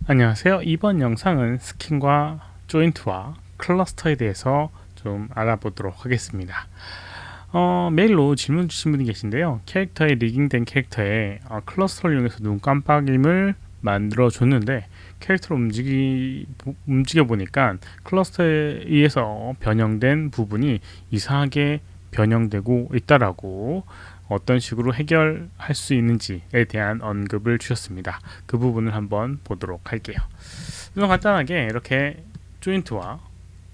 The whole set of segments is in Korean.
안녕하세요. 이번 영상은 스킨과 조인트와 클러스터에 대해서 좀 알아보도록 하겠습니다. 메일로 질문 주신 분이 계신데요. 캐릭터에 리깅된 캐릭터에 클러스터를 이용해서 눈 깜빡임을 만들어 줬는데 캐릭터를 움직여 보니까 클러스터에 의해서 변형된 부분이 이상하게 변형되고 있다라고 어떤 식으로 해결할 수 있는지에 대한 언급을 주셨습니다. 그 부분을 한번 보도록 할게요. 우선 간단하게 이렇게 조인트와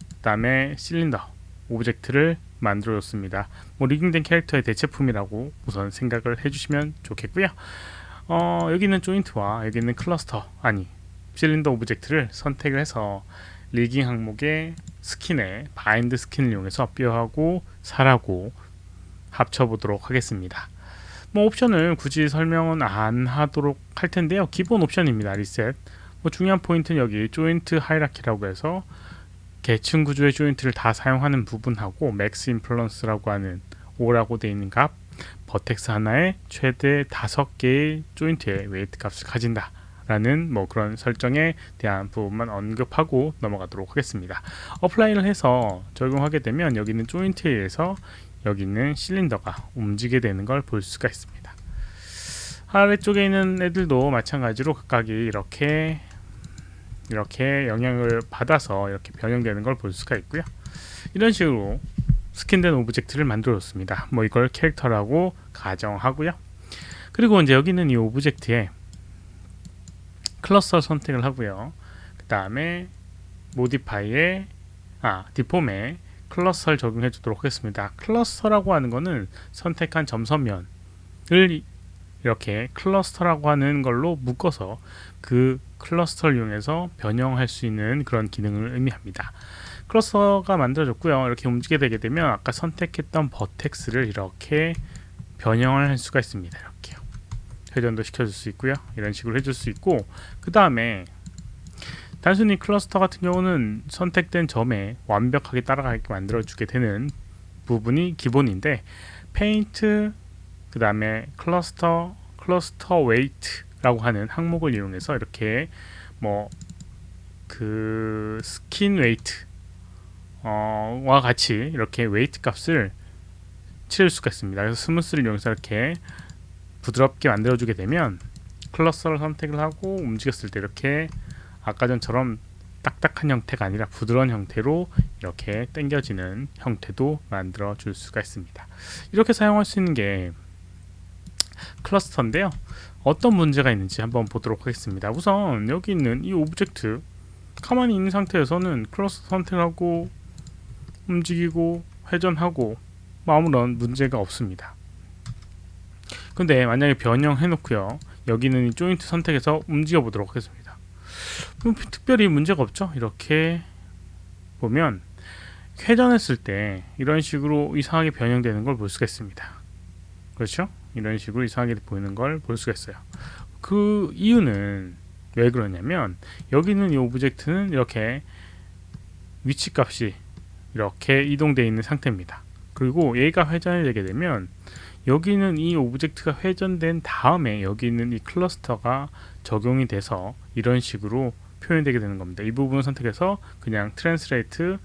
그 다음에 실린더 오브젝트를 만들어 줬습니다. 리깅된 캐릭터의 대체품이라고 우선 생각을 해주시면 좋겠고요. 여기 있는 조인트와 여기 있는 클러스터 실린더 오브젝트를 선택을 해서 리깅 항목의 스킨에 바인드 스킨을 이용해서 뼈하고 살하고 합쳐보도록 하겠습니다. 옵션을 굳이 설명은 안 하도록 할 텐데요. 기본 옵션입니다. 리셋. 중요한 포인트는 여기 조인트 하이라키라고 해서 계층 구조의 조인트를 다 사용하는 부분하고 맥스 인플루언스라고 하는 5라고 되어 있는 값, 버텍스 하나에 최대 5개의 조인트의 웨이트 값을 가진다 라는 그런 설정에 대한 부분만 언급하고 넘어가도록 하겠습니다. 어플라이를 해서 적용하게 되면 여기는 조인트에 의해서 여기 있는 실린더가 움직이게 되는 걸 볼 수가 있습니다. 아래쪽에 있는 애들도 마찬가지로 각각이 이렇게 영향을 받아서 이렇게 변형되는 걸 볼 수가 있고요. 이런 식으로 스킨된 오브젝트를 만들어 줬습니다. 이걸 캐릭터라고 가정하고요. 그리고 이제 여기 있는 이 오브젝트에 클러스터 선택을 하고요. 그 다음에 모디파이에 디폼에 클러스터를 적용해 주도록 하겠습니다. 클러스터라고 하는 거는 선택한 점선면을 이렇게 클러스터라고 하는 걸로 묶어서 그 클러스터를 이용해서 변형할 수 있는 그런 기능을 의미합니다. 클러스터가 만들어졌고요. 이렇게 움직이게 되게 되면 아까 선택했던 버텍스를 이렇게 변형을 할 수가 있습니다. 이렇게요. 회전도 시켜줄 수 있고요. 이런 식으로 해줄 수 있고, 그 다음에 단순히 클러스터 같은 경우는 선택된 점에 완벽하게 따라가게 만들어주게 되는 부분이 기본인데, 페인트, 그 다음에 클러스터 웨이트라고 하는 항목을 이용해서 이렇게 스킨 웨이트 와 같이 이렇게 웨이트 값을 칠 수가 있습니다. 그래서 스무스를 이용해서 이렇게 부드럽게 만들어주게 되면 클러스터를 선택을 하고 움직였을 때 이렇게 아까 전처럼 딱딱한 형태가 아니라 부드러운 형태로 이렇게 당겨지는 형태도 만들어 줄 수가 있습니다. 이렇게 사용할 수 있는 게 클러스터인데요. 어떤 문제가 있는지 한번 보도록 하겠습니다. 우선 여기 있는 이 오브젝트 가만히 있는 상태에서는 클러스터 선택하고 움직이고 회전하고 아무런 문제가 없습니다. 근데 만약에 변형해 놓고요, 여기는 이 조인트 선택해서 움직여 보도록 하겠습니다. 특별히 문제가 없죠. 이렇게 보면 회전했을 때 이런 식으로 이상하게 변형되는 걸 볼 수가 있습니다. 그렇죠? 이런 식으로 이상하게 보이는 걸 볼 수가 있어요. 그 이유는 왜 그러냐면 여기 있는 이 오브젝트는 이렇게 위치 값이 이렇게 이동되어 있는 상태입니다. 그리고 얘가 회전이 되게 되면 여기는 이 오브젝트가 회전된 다음에 여기 있는 이 클러스터가 적용이 돼서 이런 식으로 표현되게 되는 겁니다. 이 부분을 선택해서 그냥 트랜스레이트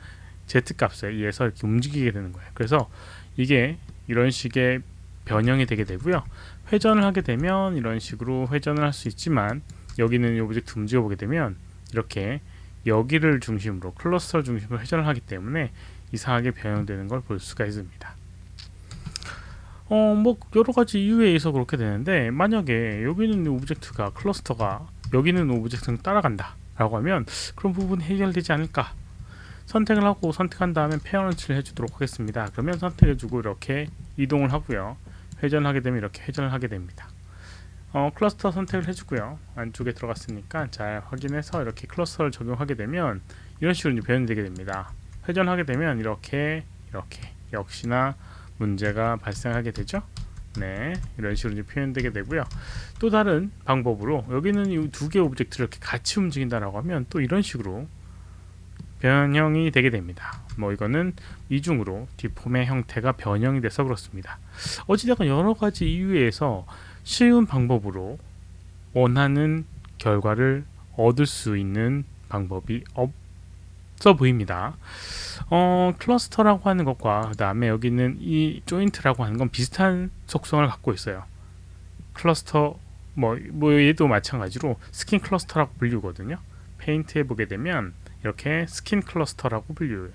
Z 값에 의해서 이렇게 움직이게 되는 거예요. 그래서 이게 이런 식의 변형이 되게 되고요. 회전을 하게 되면 이런 식으로 회전을 할 수 있지만 여기는 이 오브젝트 움직여 보게 되면 이렇게 여기를 중심으로 클러스터 중심으로 회전을 하기 때문에 이상하게 변형되는 걸 볼 수가 있습니다. 여러 가지 이유에 의해서 그렇게 되는데, 만약에 여기 있는 오브젝트가 클러스터가 여기 있는 오브젝트를 따라간다 라고 하면 그런 부분이 해결되지 않을까. 선택을 하고 선택한 다음에 페어런치를 해주도록 하겠습니다. 그러면 선택해주고 이렇게 이동을 하고요. 회전하게 되면 이렇게 회전을 하게 됩니다. 클러스터 선택을 해주고요. 안쪽에 들어갔으니까 잘 확인해서 이렇게 클러스터를 적용하게 되면 이런 식으로 변형이 되게 됩니다. 회전하게 되면 이렇게 역시나 문제가 발생하게 되죠. 네, 이런 식으로 표현되게 되고요. 또 다른 방법으로 여기는 이 두 개의 오브젝트를 이렇게 같이 움직인다라고 하면 또 이런 식으로 변형이 되게 됩니다. 이거는 이중으로 디폼의 형태가 변형이 돼서 그렇습니다. 어찌됐건 여러 가지 이유에서 쉬운 방법으로 원하는 결과를 얻을 수 있는 방법이 없어 보입니다. 클러스터라고 하는 것과 그 다음에 여기 있는 이 조인트라고 하는 건 비슷한 속성을 갖고 있어요. 클러스터 뭐 얘도 마찬가지로 스킨 클러스터라고 불리거든요. 페인트에 보게 되면 이렇게 스킨 클러스터라고 불려요.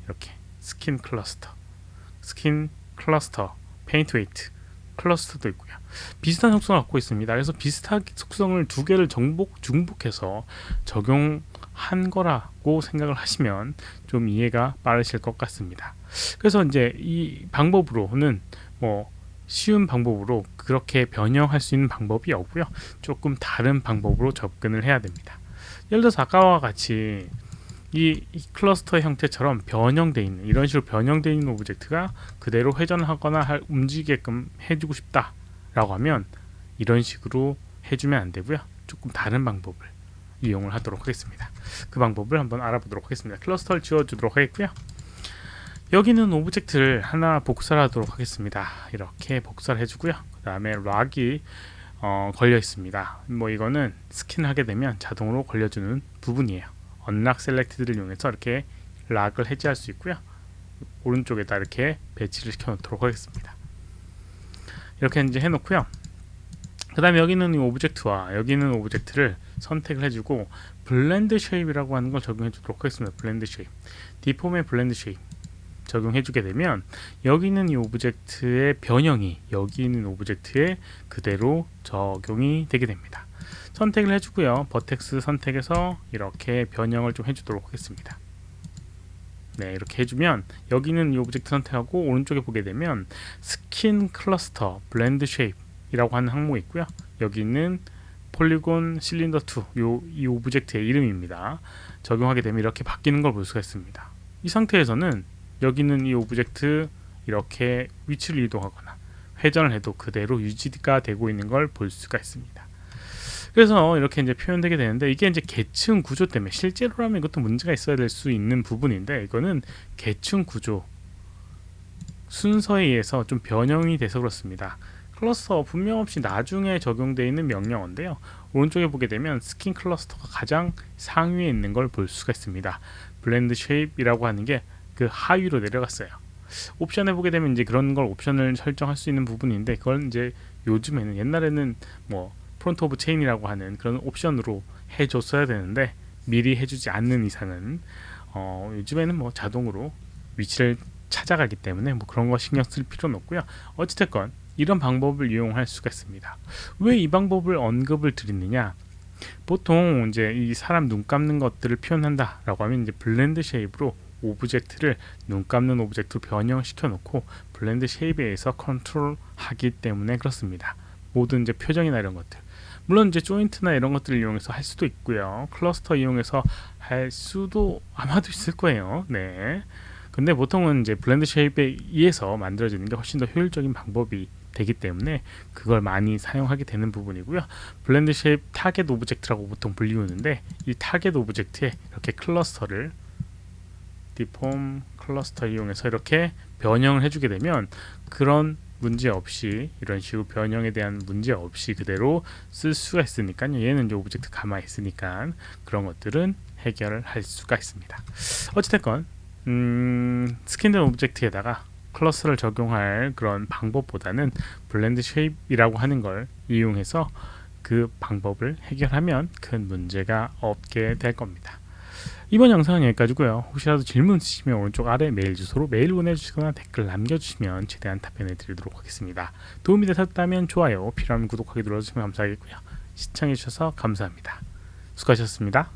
이렇게 스킨 클러스터, 페인트 웨이트 클러스터도 있고요. 비슷한 속성을 갖고 있습니다. 그래서 비슷한 속성을 두 개를 중복해서 적용한 거라고 생각을 하시면 좀 이해가 빠르실 것 같습니다. 그래서 이제 이 방법으로는 뭐 쉬운 방법으로 그렇게 변형할 수 있는 방법이 없고요. 조금 다른 방법으로 접근을 해야 됩니다. 예를 들어서 아까와 같이 이 클러스터 형태처럼 변형되어 있는 이런 식으로 변형되어 있는 오브젝트가 그대로 회전하거나 움직이게끔 해주고 싶다 라고 하면 이런 식으로 해주면 안 되고요. 조금 다른 방법을 이용을 하도록 하겠습니다. 그 방법을 한번 알아보도록 하겠습니다. 클러스터를 지워주도록 하겠고요. 여기는 오브젝트를 하나 복사를 하도록 하겠습니다. 이렇게 복사를 해주고요. 그 다음에 락이 걸려 있습니다. 뭐 이거는 스킨 하게 되면 자동으로 걸려주는 부분이에요. 언락 셀렉트를 이용해서 이렇게 락을 해제할 수 있고요. 오른쪽에다 이렇게 배치를 시켜 놓도록 하겠습니다. 이렇게 이제 해놓고요. 그 다음에 여기 있는 이 오브젝트와 여기 있는 오브젝트를 선택을 해주고 블렌드 쉐입이라고 하는 걸 적용해 주도록 하겠습니다. 블렌드 쉐입, 디폼의 블렌드 쉐입 적용해주게 되면 여기 있는 이 오브젝트의 변형이 여기 있는 오브젝트에 그대로 적용이 되게 됩니다. 선택을 해주고요. 버텍스 선택해서 이렇게 변형을 좀 해주도록 하겠습니다. 네, 이렇게 해주면 여기 있는 이 오브젝트 선택하고 오른쪽에 보게 되면 스킨 클러스터 블렌드 쉐입이라고 하는 항목이 있고요. 여기 있는 폴리곤 실린더 2 이 오브젝트의 이름입니다. 적용하게 되면 이렇게 바뀌는 걸 볼 수가 있습니다. 이 상태에서는 여기 있는 이 오브젝트 이렇게 위치를 이동하거나 회전을 해도 그대로 유지가 되고 있는 걸 볼 수가 있습니다. 그래서 이렇게 이제 표현되게 되는데 이게 이제 계층 구조 때문에 실제로라면 이것도 문제가 있어야 될 수 있는 부분인데 이거는 계층 구조 순서에 의해서 좀 변형이 돼서 그렇습니다. 클러스터 분명 없이 나중에 적용되어 있는 명령어인데요. 오른쪽에 보게 되면 스킨 클러스터가 가장 상위에 있는 걸 볼 수가 있습니다. 블렌드 쉐입이라고 하는 게 그 하위로 내려갔어요. 옵션에 보게 되면 이제 그런 걸 옵션을 설정할 수 있는 부분인데 그걸 이제 요즘에는 옛날에는 뭐 프론트 오브 체인이라고 하는 그런 옵션으로 해줬어야 되는데 미리 해주지 않는 이상은 요즘에는 뭐 자동으로 위치를 찾아가기 때문에 뭐 그런 거 신경 쓸 필요는 없고요. 어찌됐건 이런 방법을 이용할 수가 있습니다. 왜 이 방법을 언급을 드리느냐? 보통 이제 이 사람 눈 감는 것들을 표현한다라고 하면 이제 블렌드 쉐입으로 오브젝트를 눈 감는 오브젝트로 변형시켜 놓고 블렌드 쉐입에 의해서 컨트롤하기 때문에 그렇습니다. 모든 이제 표정이나 이런 것들, 물론 이제 조인트나 이런 것들을 이용해서 할 수도 있고요. 클러스터 이용해서 할 수도 아마도 있을 거예요. 네. 근데 보통은 이제 블렌드 쉐입에 의해서 만들어지는 게 훨씬 더 효율적인 방법이 되기 때문에 그걸 많이 사용하게 되는 부분이고요. 블렌드 쉐입 타겟 오브젝트라고 보통 불리우는데 이 타겟 오브젝트에 이렇게 클러스터를 디폼 클러스터 이용해서 이렇게 변형을 해주게 되면 그런 문제 없이 이런 식으로 변형에 대한 문제 없이 그대로 쓸 수가 있으니까요. 얘는 이제 오브젝트 가만히 있으니까 그런 것들은 해결을 할 수가 있습니다. 어찌됐건 스킨된 오브젝트에다가 클러스를 적용할 그런 방법보다는 블렌드 쉐입이라고 하는 걸 이용해서 그 방법을 해결하면 큰 문제가 없게 될 겁니다. 이번 영상은 여기까지고요. 혹시라도 질문 있으시면 오른쪽 아래 메일 주소로 메일 보내주시거나 댓글 남겨주시면 최대한 답변해 드리도록 하겠습니다. 도움이 되셨다면 좋아요, 필요하면 구독하기 눌러주시면 감사하겠고요. 시청해주셔서 감사합니다. 수고하셨습니다.